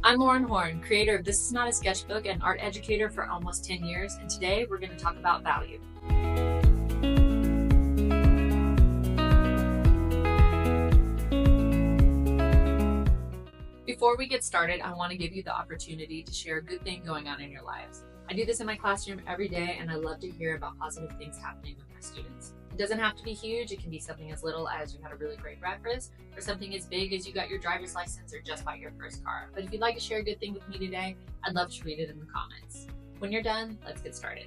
I'm Lauren Horn, creator of This Is Not a Sketchbook and art educator for almost 10 years, and today we're going to talk about value. Before we get started, I want to give you the opportunity to share a good thing going on in your lives. I do this in my classroom every day, and I love to hear about positive things happening with my students. It doesn't have to be huge. It can be something as little as you had a really great breakfast, or something as big as you got your driver's license or just bought your first car. But if you'd like to share a good thing with me today, I'd love to read it in the comments. When you're done, let's get started.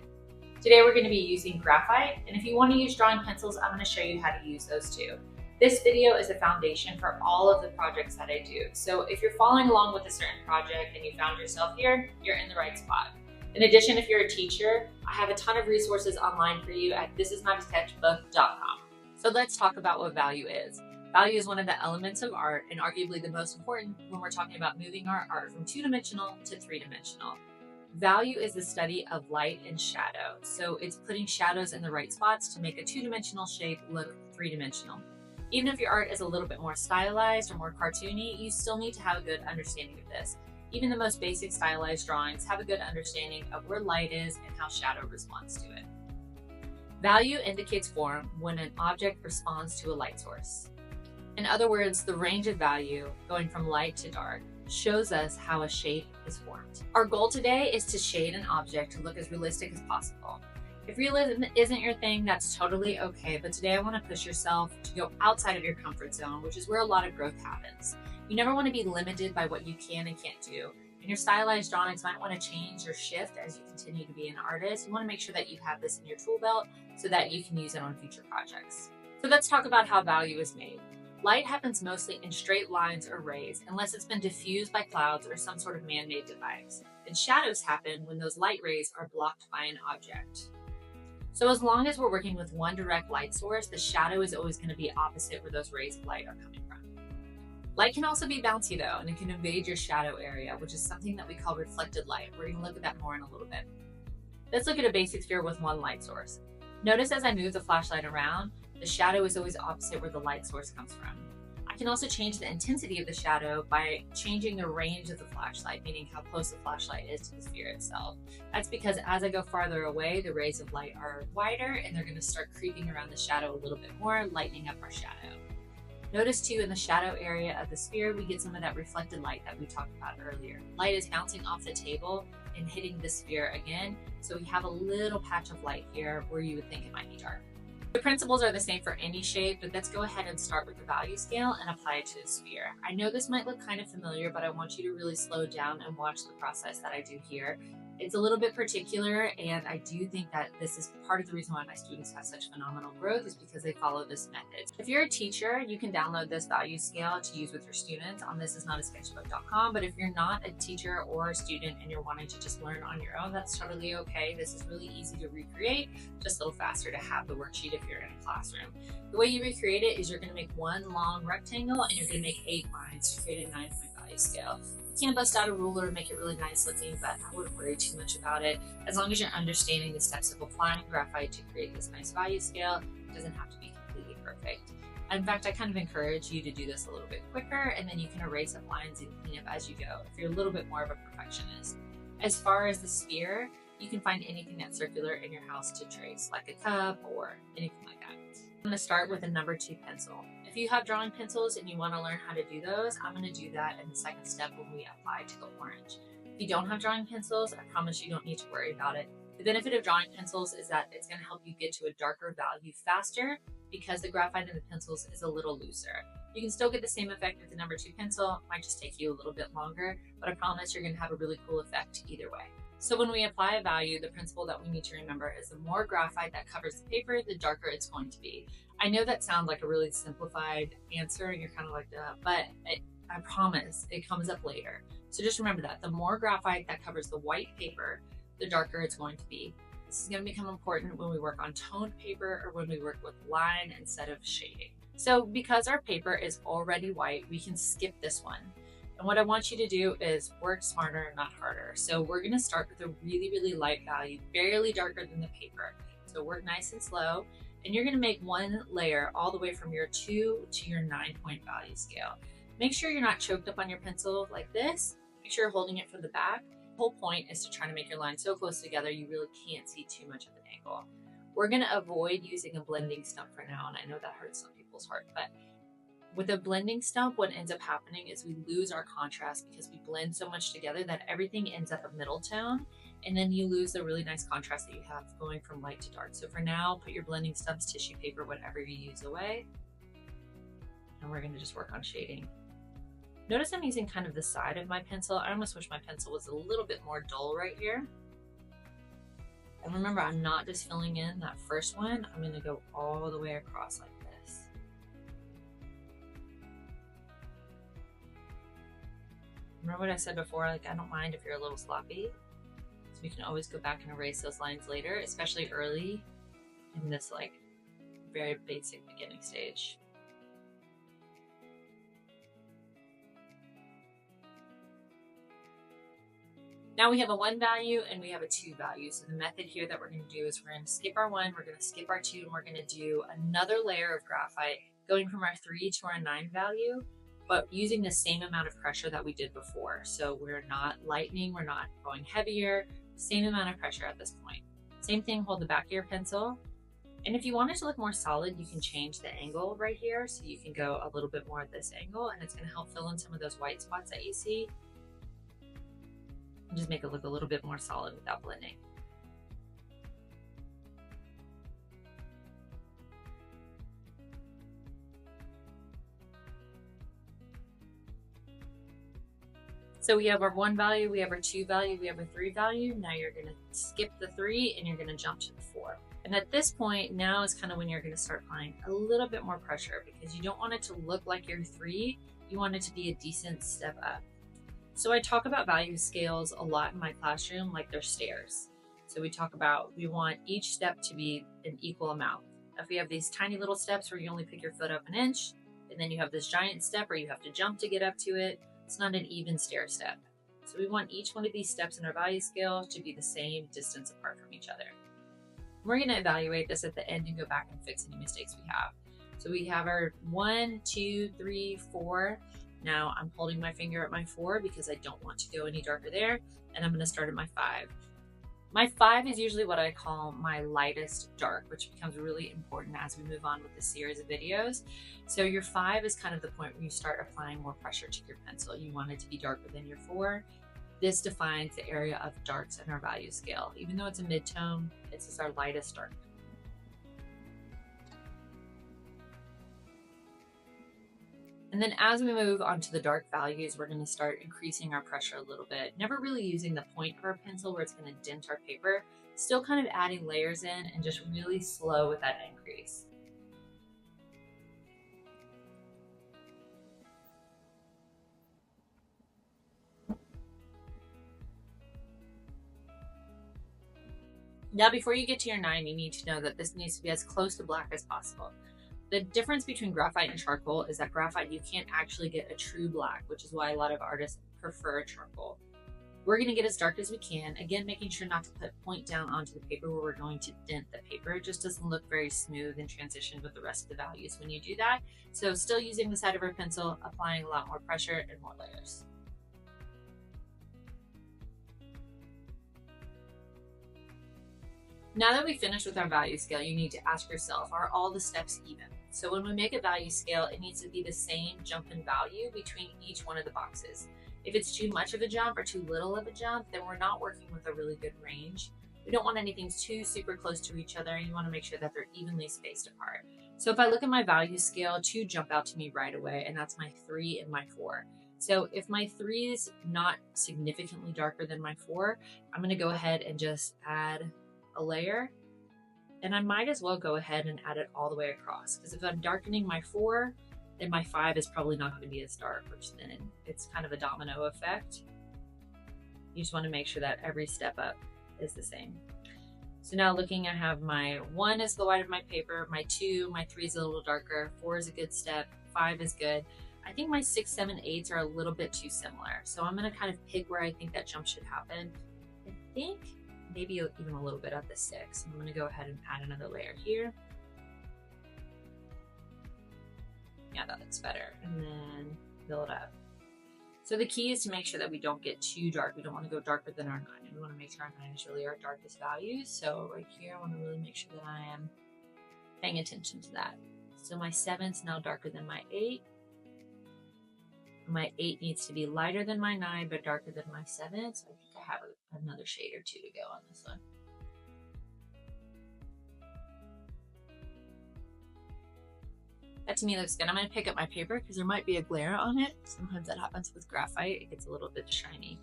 Today we're going to be using graphite, and if you want to use drawing pencils, I'm going to show you how to use those too. This video is a foundation for all of the projects that I do. So if you're following along with a certain project and you found yourself here, you're in the right spot. In addition, if you're a teacher, I have a ton of resources online for you at thisisnotasketchbook.com. So let's talk about what value is. Value is one of the elements of art and arguably the most important when we're talking about moving our art from two-dimensional to three-dimensional. Value is the study of light and shadow. So it's putting shadows in the right spots to make a two-dimensional shape look three-dimensional. Even if your art is a little bit more stylized or more cartoony, you still need to have a good understanding of this. Even the most basic stylized drawings have a good understanding of where light is and how shadow responds to it. Value indicates form when an object responds to a light source. In other words, the range of value, going from light to dark, shows us how a shape is formed. Our goal today is to shade an object to look as realistic as possible. If realism isn't your thing, that's totally okay, but today I want to push yourself to go outside of your comfort zone, which is where a lot of growth happens. You never want to be limited by what you can and can't do, and your stylized drawings might want to change or shift as you continue to be an artist. You want to make sure that you have this in your tool belt so that you can use it on future projects. So let's talk about how value is made. Light happens mostly in straight lines or rays, unless it's been diffused by clouds or some sort of man-made device. And shadows happen when those light rays are blocked by an object. So as long as we're working with one direct light source, the shadow is always going to be opposite where those rays of light are coming from. Light can also be bouncy though, and it can invade your shadow area, which is something that we call reflected light. We're going to look at that more in a little bit. Let's look at a basic sphere with one light source. Notice as I move the flashlight around, the shadow is always opposite where the light source comes from. I can also change the intensity of the shadow by changing the range of the flashlight, meaning how close the flashlight is to the sphere itself. That's because as I go farther away, the rays of light are wider and they're going to start creeping around the shadow a little bit more, lightening up our shadow. Notice too, in the shadow area of the sphere, we get some of that reflected light that we talked about earlier. Light is bouncing off the table and hitting the sphere again, so we have a little patch of light here where you would think it might be dark. The principles are the same for any shape, but let's go ahead and start with the value scale and apply it to the sphere. I know this might look kind of familiar, but I want you to really slow down and watch the process that I do here. It's a little bit particular, and I do think that this is part of the reason why my students have such phenomenal growth is because they follow this method. If you're a teacher, you can download this value scale to use with your students on thisisnotasketchbook.com, but if you're not a teacher or a student and you're wanting to just learn on your own, that's totally okay. This is really easy to recreate, just a little faster to have the worksheet if you're in a classroom. The way you recreate it is you're going to make one long rectangle and you're going to make 8 lines to create a 9-point value scale. You can bust out a ruler and make it really nice looking, but I wouldn't worry too much about it. As long as you're understanding the steps of applying graphite to create this nice value scale, it doesn't have to be completely perfect. In fact, I kind of encourage you to do this a little bit quicker, and then you can erase up lines and clean up as you go if you're a little bit more of a perfectionist. As far as the sphere, you can find anything that's circular in your house to trace, like a cup or anything like that. I'm going to start with a number 2 pencil. If you have drawing pencils and you want to learn how to do those, I'm going to do that in the second step when we apply to the orange. If you don't have drawing pencils, I promise you don't need to worry about it. The benefit of drawing pencils is that it's going to help you get to a darker value faster because the graphite in the pencils is a little looser. You can still get the same effect with the number 2 pencil. It might just take you a little bit longer, but I promise you're going to have a really cool effect either way. So when we apply a value, the principle that we need to remember is the more graphite that covers the paper, the darker it's going to be. I know that sounds like a really simplified answer and you're kind of like, but I promise it comes up later. So just remember that the more graphite that covers the white paper, the darker it's going to be. This is going to become important when we work on toned paper or when we work with line instead of shading. So because our paper is already white, we can skip this one. And what I want you to do is work smarter, not harder. So we're going to start with a really, really light value, barely darker than the paper. So work nice and slow. And you're going to make one layer all the way from your 2 to your 9-point value scale. Make sure you're not choked up on your pencil like this. Make sure you're holding it from the back. The whole point is to try to make your line so close together you really can't see too much of an angle. We're going to avoid using a blending stump for now, and I know that hurts some people's heart, but with a blending stump, what ends up happening is we lose our contrast because we blend so much together that everything ends up a middle tone, and then you lose the really nice contrast that you have going from light to dark. So for now, put your blending stumps, tissue paper, whatever you use away, and we're going to just work on shading. Notice I'm using kind of the side of my pencil. I almost wish my pencil was a little bit more dull right here. And remember, I'm not just filling in that first one. I'm going to go all the way across like this. Remember what I said before, like I don't mind if you're a little sloppy. So we can always go back and erase those lines later, especially early in this like very basic beginning stage. Now we have a 1 value and we have a 2 value. So the method here that we're going to do is we're going to skip our 1, we're going to skip our 2, and we're going to do another layer of graphite going from our 3 to our 9 value, but using the same amount of pressure that we did before. So we're not lightening, we're not going heavier, same amount of pressure at this point. Same thing, hold the back of your pencil. And if you want it to look more solid, you can change the angle right here. So you can go a little bit more at this angle, and it's going to help fill in some of those white spots that you see. And just make it look a little bit more solid without blending. So we have our 1 value, we have our 2 value, we have our 3 value. Now you're going to skip the 3 and you're going to jump to the 4. And at this point, now is kind of when you're going to start applying a little bit more pressure, because you don't want it to look like your 3, you want it to be a decent step up. So I talk about value scales a lot in my classroom like they're stairs. So we talk about, we want each step to be an equal amount. If we have these tiny little steps where you only pick your foot up an inch, and then you have this giant step where you have to jump to get up to it, it's not an even stair step. So we want each one of these steps in our value scale to be the same distance apart from each other. We're going to evaluate this at the end and go back and fix any mistakes we have. So we have our 1, 2, 3, 4. Now I'm holding my finger at my 4 because I don't want to go any darker there, and I'm going to start at my 5. My 5 is usually what I call my lightest dark, which becomes really important as we move on with this series of videos. So your 5 is kind of the point where you start applying more pressure to your pencil. You want it to be darker than your 4. This defines the area of darks in our value scale. Even though it's a mid-tone, it's just our lightest dark. And then as we move on to the dark values, we're going to start increasing our pressure a little bit. Never really using the point of our pencil where it's going to dent our paper. Still kind of adding layers in and just really slow with that increase. Now, before you get to your 9, you need to know that this needs to be as close to black as possible. The difference between graphite and charcoal is that graphite, you can't actually get a true black, which is why a lot of artists prefer charcoal. We're going to get as dark as we can, again, making sure not to put point down onto the paper where we're going to dent the paper. It just doesn't look very smooth and transition with the rest of the values when you do that. So still using the side of our pencil, applying a lot more pressure and more layers. Now that we've finished with our value scale, you need to ask yourself, are all the steps even? So when we make a value scale, it needs to be the same jump in value between each one of the boxes. If it's too much of a jump or too little of a jump, then we're not working with a really good range. We don't want anything too super close to each other. You want to make sure that they're evenly spaced apart. So if I look at my value scale, 2 jump out to me right away, and that's my 3 and my 4. So if my 3 is not significantly darker than my 4, I'm going to go ahead and just add a layer, and I might as well go ahead and add it all the way across, because if I'm darkening my 4, then my 5 is probably not going to be as dark, which then it's kind of a domino effect. You just want to make sure that every step up is the same. So now looking, I have my 1 is the white of my paper, my 2, my 3 is a little darker, 4 is a good step, 5 is good. I think my 6, 7, 8s are a little bit too similar. So I'm going to kind of pick where I think that jump should happen. I think maybe even a little bit at the 6. I'm going to go ahead and add another layer here. Yeah, that looks better. And then fill it up. So the key is to make sure that we don't get too dark. We don't want to go darker than our 9. We want to make sure our 9 is really our darkest values. So right here, I want to really make sure that I am paying attention to that. So my 7's now darker than my 8. My 8 needs to be lighter than my 9, but darker than my 7. So I think I have another shade or 2 to go on this one. That to me looks good. I'm going to pick up my paper because there might be a glare on it. Sometimes that happens with graphite. It gets a little bit shiny.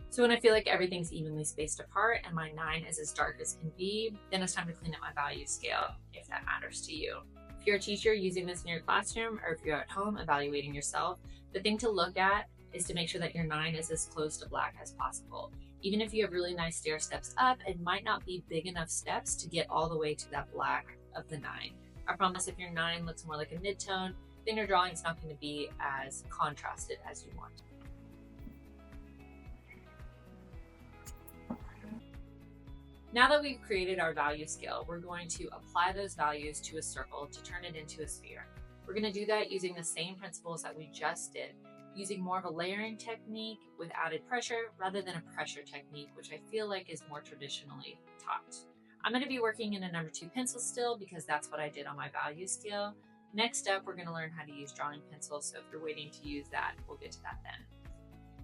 So when I feel like everything's evenly spaced apart and my 9 is as dark as can be, then it's time to clean up my value scale, if that matters to you. If you're a teacher using this in your classroom, or if you're at home evaluating yourself, the thing to look at is to make sure that your 9 is as close to black as possible. Even if you have really nice stair steps up, it might not be big enough steps to get all the way to that black of the 9. I promise if your 9 looks more like a mid-tone, then your drawing is not going to be as contrasted as you want. Now that we've created our value scale, we're going to apply those values to a circle to turn it into a sphere. We're going to do that using the same principles that we just did, using more of a layering technique with added pressure rather than a pressure technique, which I feel like is more traditionally taught. I'm going to be working in a number 2 pencil still because that's what I did on my value scale. Next up, we're going to learn how to use drawing pencils. So if you're waiting to use that, we'll get to that then.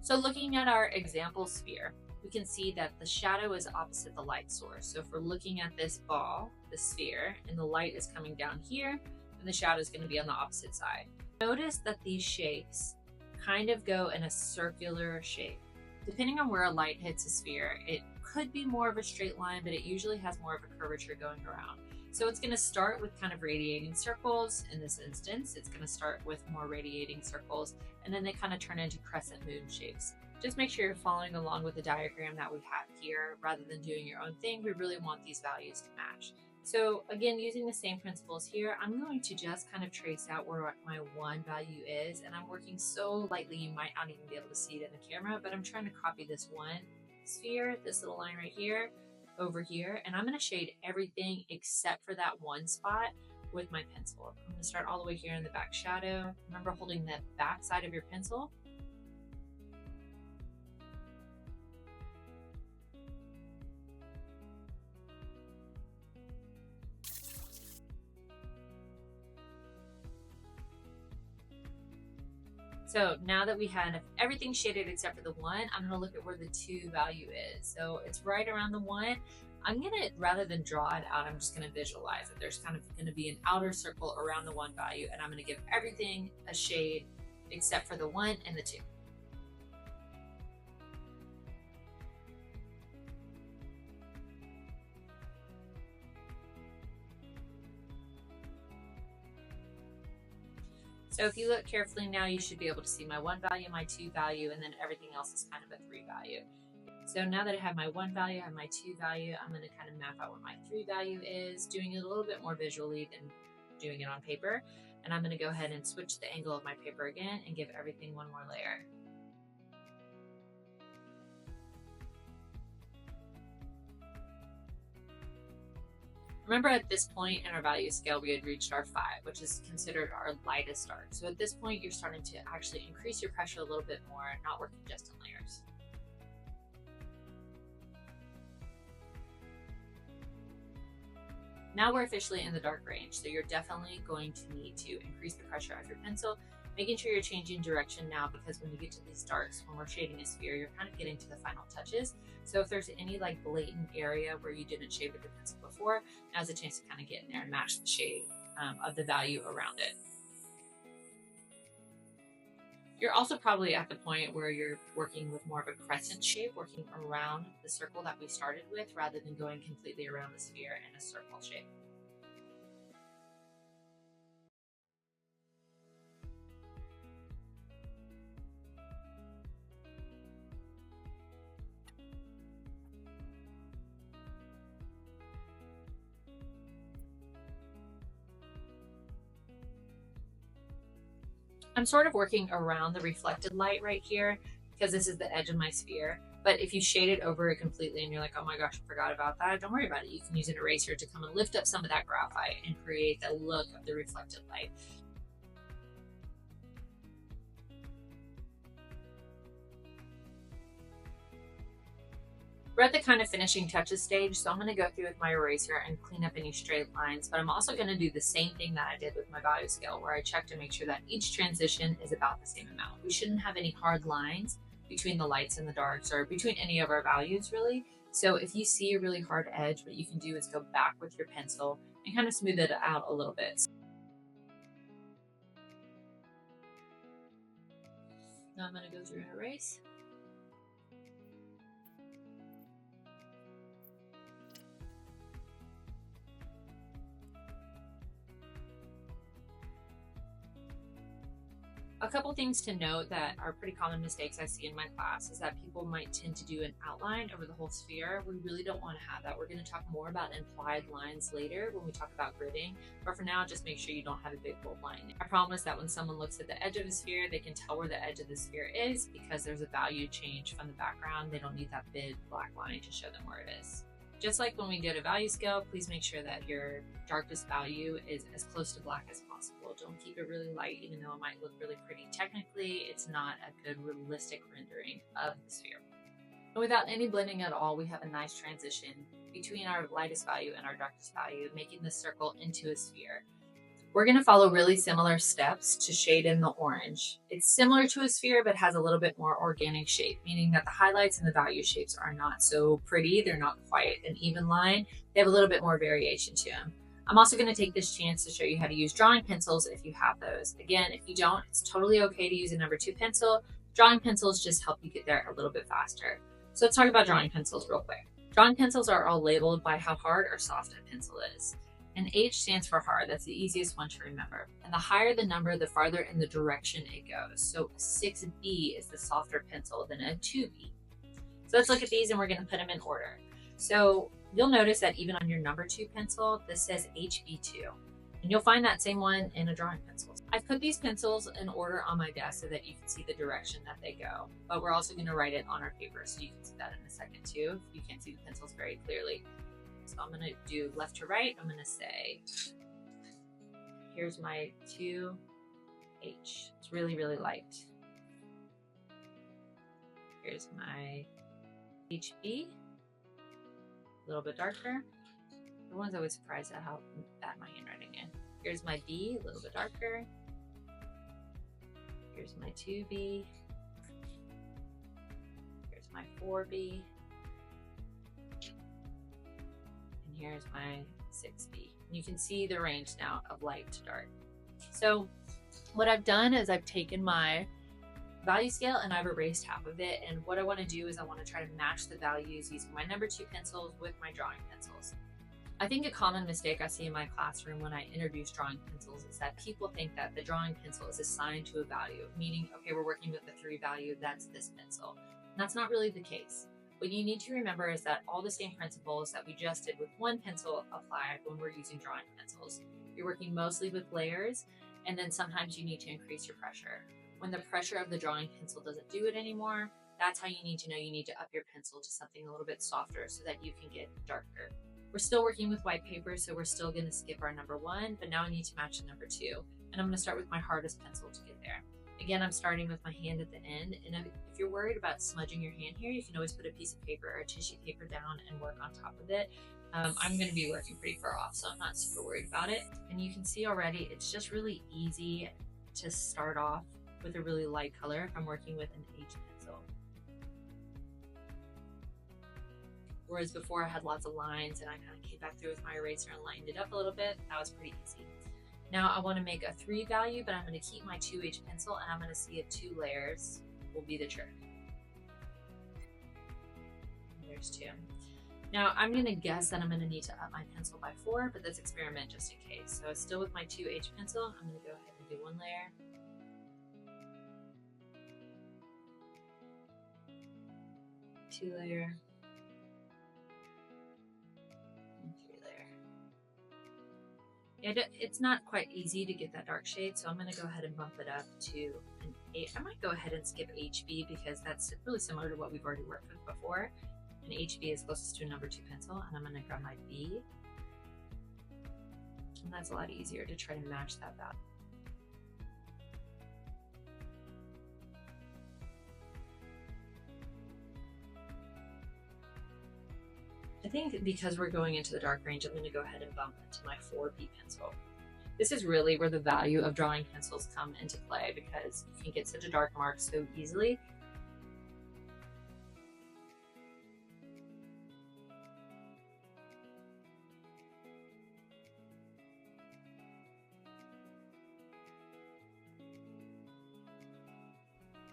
So looking at our example sphere, we can see that the shadow is opposite the light source. So if we're looking at this ball, the sphere, and the light is coming down here, then the shadow is going to be on the opposite side. Notice that these shapes kind of go in a circular shape. Depending on where a light hits a sphere, it could be more of a straight line, but it usually has more of a curvature going around. So it's going to start with kind of radiating circles. In this instance, it's going to start with more radiating circles, and then they kind of turn into crescent moon shapes. Just make sure you're following along with the diagram that we have here rather than doing your own thing. We really want these values to match. So again, using the same principles here, I'm going to just kind of trace out where my 1 value is, and I'm working so lightly you might not even be able to see it in the camera, but I'm trying to copy this 1 sphere, this little line right here, over here, and I'm going to shade everything except for that 1 spot with my pencil. I'm going to start all the way here in the back shadow. Remember holding the back side of your pencil. So now that we have everything shaded except for the 1, I'm going to look at where the 2 value is. So it's right around the 1. I'm going to, rather than draw it out, I'm just going to visualize it. There's kind of going to be an outer circle around the 1 value, and I'm going to give everything a shade except for the 1 and the 2. So if you look carefully now, you should be able to see my 1 value, my 2 value, and then everything else is kind of a 3 value. So now that I have my 1 value, I have my 2 value, I'm going to kind of map out what my 3 value is, doing it a little bit more visually than doing it on paper. And I'm going to go ahead and switch the angle of my paper again and give everything 1 more layer. Remember at this point in our value scale, we had reached our 5, which is considered our lightest arc. So at this point, you're starting to actually increase your pressure a little bit more, not working just in layers. Now we're officially in the dark range, so you're definitely going to need to increase the pressure of your pencil, making sure you're changing direction now, because when you get to these darks, when we're shading a sphere, you're kind of getting to the final touches. So if there's any like blatant area where you didn't shade with your pencil before, now's a chance to kind of get in there and match the shade of the value around it. You're also probably at the point where you're working with more of a crescent shape, working around the circle that we started with rather than going completely around the sphere in a circle shape. I'm sort of working around the reflected light right here because this is the edge of my sphere. But if you shade it over it completely and you're like, oh my gosh, I forgot about that, don't worry about it. You can use an eraser to come and lift up some of that graphite and create the look of the reflected light. We're at the kind of finishing touches stage, so I'm going to go through with my eraser and clean up any straight lines, but I'm also going to do the same thing that I did with my value scale, where I check to make sure that each transition is about the same amount. We shouldn't have any hard lines between the lights and the darks, or between any of our values really. So if you see a really hard edge, what you can do is go back with your pencil and kind of smooth it out a little bit. Now I'm going to go through and erase. A couple things to note that are pretty common mistakes I see in my class is that people might tend to do an outline over the whole sphere. We really don't want to have that. We're going to talk more about implied lines later when we talk about gridding, but for now, just make sure you don't have a big bold line. I promise that when someone looks at the edge of a sphere, they can tell where the edge of the sphere is because there's a value change from the background. They don't need that big black line to show them where it is. Just like when we did a value scale, please make sure that your darkest value is as close to black as possible. Don't keep it really light, even though it might look really pretty. Technically, it's not a good realistic rendering of the sphere. And without any blending at all, we have a nice transition between our lightest value and our darkest value, making the circle into a sphere. We're going to follow really similar steps to shade in the orange. It's similar to a sphere, but has a little bit more organic shape, meaning that the highlights and the value shapes are not so pretty. They're not quite an even line. They have a little bit more variation to them. I'm also going to take this chance to show you how to use drawing pencils if you have those. Again, if you don't, it's totally okay to use a number 2 pencil. Drawing pencils just help you get there a little bit faster. So let's talk about drawing pencils real quick. Drawing pencils are all labeled by how hard or soft a pencil is. And H stands for hard. That's the easiest one to remember. And the higher the number, the farther in the direction it goes. So a 6B is the softer pencil than a 2B. So let's look at these and we're going to put them in order. So you'll notice that even on your number 2 pencil, this says HB2. And you'll find that same one in a drawing pencil. I've put these pencils in order on my desk so that you can see the direction that they go. But we're also going to write it on our paper so you can see that in a second too. You can't see the pencils very clearly. So I'm going to do left to right. I'm going to say, here's my 2H. It's really, really light. Here's my HB, a little bit darker. Everyone's always surprised at how bad my handwriting is. Here's my B, a little bit darker. Here's my 2B. Here's my 4B. Here's my 6B. You can see the range now of light to dark. So what I've done is I've taken my value scale and I've erased half of it. And what I want to do is I want to try to match the values using my number 2 pencils with my drawing pencils. I think a common mistake I see in my classroom when I introduce drawing pencils is that people think that the drawing pencil is assigned to a value, meaning, okay, we're working with the 3 value, that's this pencil. And that's not really the case. What you need to remember is that all the same principles that we just did with 1 pencil apply when we're using drawing pencils. You're working mostly with layers, and then sometimes you need to increase your pressure. When the pressure of the drawing pencil doesn't do it anymore, that's how you need to know you need to up your pencil to something a little bit softer so that you can get darker. We're still working with white paper, so we're still going to skip our number 1, but now I need to match the number 2. And I'm going to start with my hardest pencil to get there. Again, I'm starting with my hand at the end, and if you're worried about smudging your hand here, you can always put a piece of paper or a tissue paper down and work on top of it. I'm going to be working pretty far off, so I'm not super worried about it. And you can see already, it's just really easy to start off with a really light color if I'm working with an H pencil. Whereas before I had lots of lines and I kind of came back through with my eraser and lined it up a little bit, that was pretty easy. Now I want to make a 3 value, but I'm going to keep my 2H pencil and I'm going to see if 2 layers will be the trick. There's 2. Now I'm going to guess that I'm going to need to up my pencil by 4, but let's experiment just in case. So still with my 2H pencil, I'm going to go ahead and do 1 layer. 2 layer. It's not quite easy to get that dark shade, so I'm going to go ahead and bump it up to an 8. I might go ahead and skip HB because that's really similar to what we've already worked with before. And HB is closest to a number 2 pencil, and I'm going to grab my B. And that's a lot easier to try to match that value. think because we're going into the dark range, I'm going to go ahead and bump into my 4B pencil. This is really where the value of drawing pencils come into play because you can get such a dark mark so easily.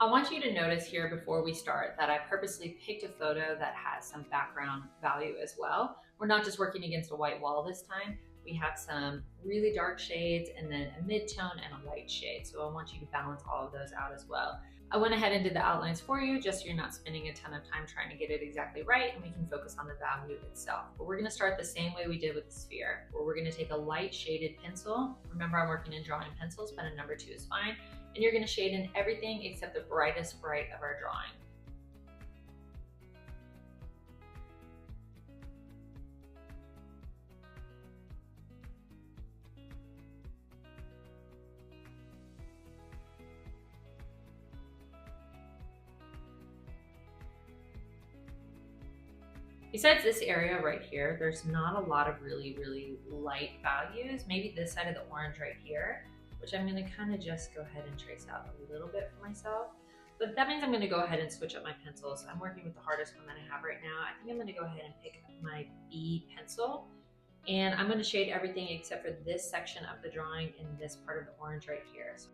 I want you to notice here before we start that I purposely picked a photo that has some background value as well. We're not just working against a white wall this time. We have some really dark shades and then a mid-tone and a light shade. So I want you to balance all of those out as well. I went ahead and did the outlines for you just so you're not spending a ton of time trying to get it exactly right, and we can focus on the value itself. But we're gonna start the same way we did with the sphere, where we're gonna take a light shaded pencil. Remember, I'm working in drawing pencils, but a number 2 is fine. And you're gonna shade in everything except the brightest bright of our drawing. Besides this area right here, there's not a lot of really light values. Maybe this side of the orange right here, which I'm gonna kind of just go ahead and trace out a little bit for myself. But that means I'm gonna go ahead and switch up my pencils. I'm working with the hardest one that I have right now. I think I'm gonna go ahead and pick up my B pencil, and I'm gonna shade everything except for this section of the drawing and this part of the orange right here. So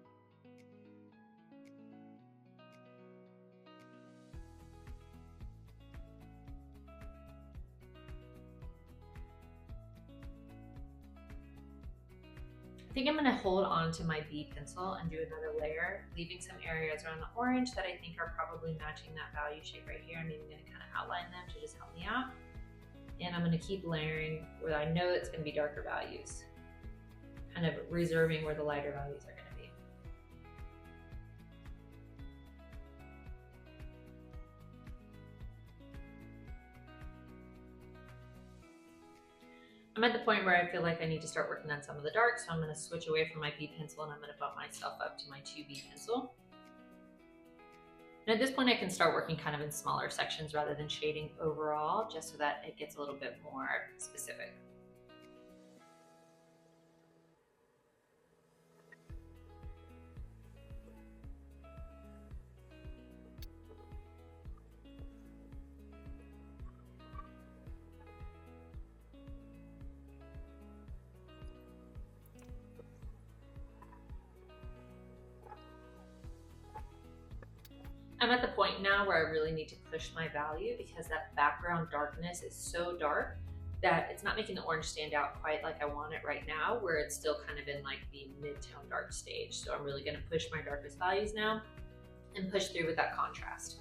I think I'm gonna hold on to my B pencil and do another layer, leaving some areas around the orange that I think are probably matching that value shape right here. I'm even gonna kind of outline them to just help me out. And I'm gonna keep layering where I know it's gonna be darker values, kind of reserving where the lighter values are gonna be. I'm at the point where I feel like I need to start working on some of the dark, so I'm going to switch away from my B pencil and I'm going to bump myself up to my 2B pencil. And at this point I can start working kind of in smaller sections rather than shading overall, just so that it gets a little bit more specific. I'm at the point now where I really need to push my value because that background darkness is so dark that it's not making the orange stand out quite like I want it right now, where it's still kind of in like the mid-tone dark stage. So I'm really gonna push my darkest values now and push through with that contrast.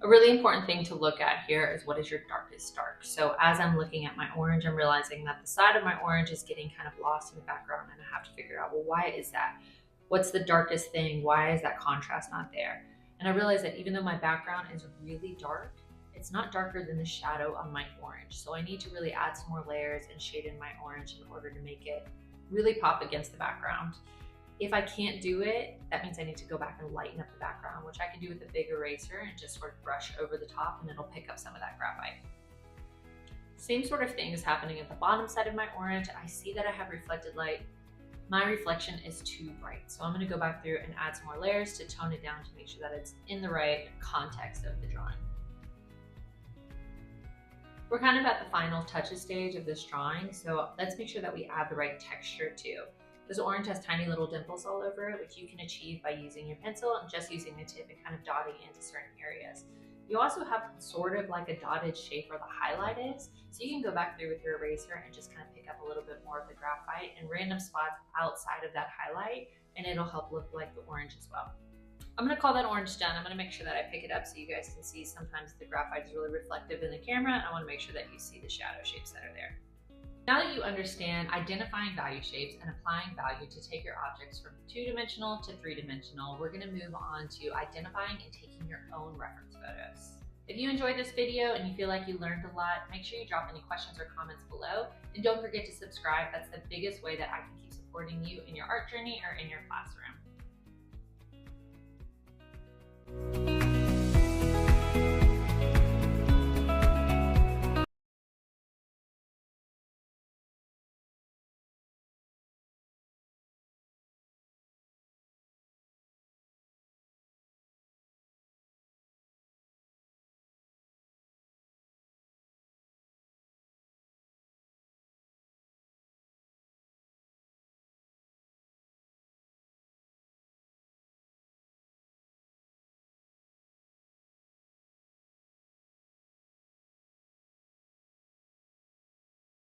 A really important thing to look at here is what is your darkest dark. So as I'm looking at my orange, I'm realizing that the side of my orange is getting kind of lost in the background, and I have to figure out, well, why is that? What's the darkest thing? Why is that contrast not there? And I realized that even though my background is really dark, it's not darker than the shadow on my orange. So I need to really add some more layers and shade in my orange in order to make it really pop against the background. If I can't do it, that means I need to go back and lighten up the background, which I can do with a big eraser and just sort of brush over the top, and it'll pick up some of that graphite. Same sort of thing is happening at the bottom side of my orange. I see that I have reflected light. My reflection is too bright. So I'm gonna go back through and add some more layers to tone it down to make sure that it's in the right context of the drawing. We're kind of at the final touches stage of this drawing, so let's make sure that we add the right texture too. This orange has tiny little dimples all over it, which you can achieve by using your pencil and just using the tip and kind of dotting into certain areas. You also have sort of like a dotted shape where the highlight is, so you can go back through with your eraser and just kind of pick up a little bit more of the graphite in random spots outside of that highlight, and it'll help look like the orange as well. I'm gonna call that orange done. I'm gonna make sure that I pick it up so you guys can see sometimes the graphite is really reflective in the camera, and I wanna make sure that you see the shadow shapes that are there. Now that you understand identifying value shapes and applying value to take your objects from 2-dimensional to 3-dimensional, we're going to move on to identifying and taking your own reference photos. If you enjoyed this video and you feel like you learned a lot, make sure you drop any questions or comments below. And don't forget to subscribe. That's the biggest way that I can keep supporting you in your art journey or in your classroom.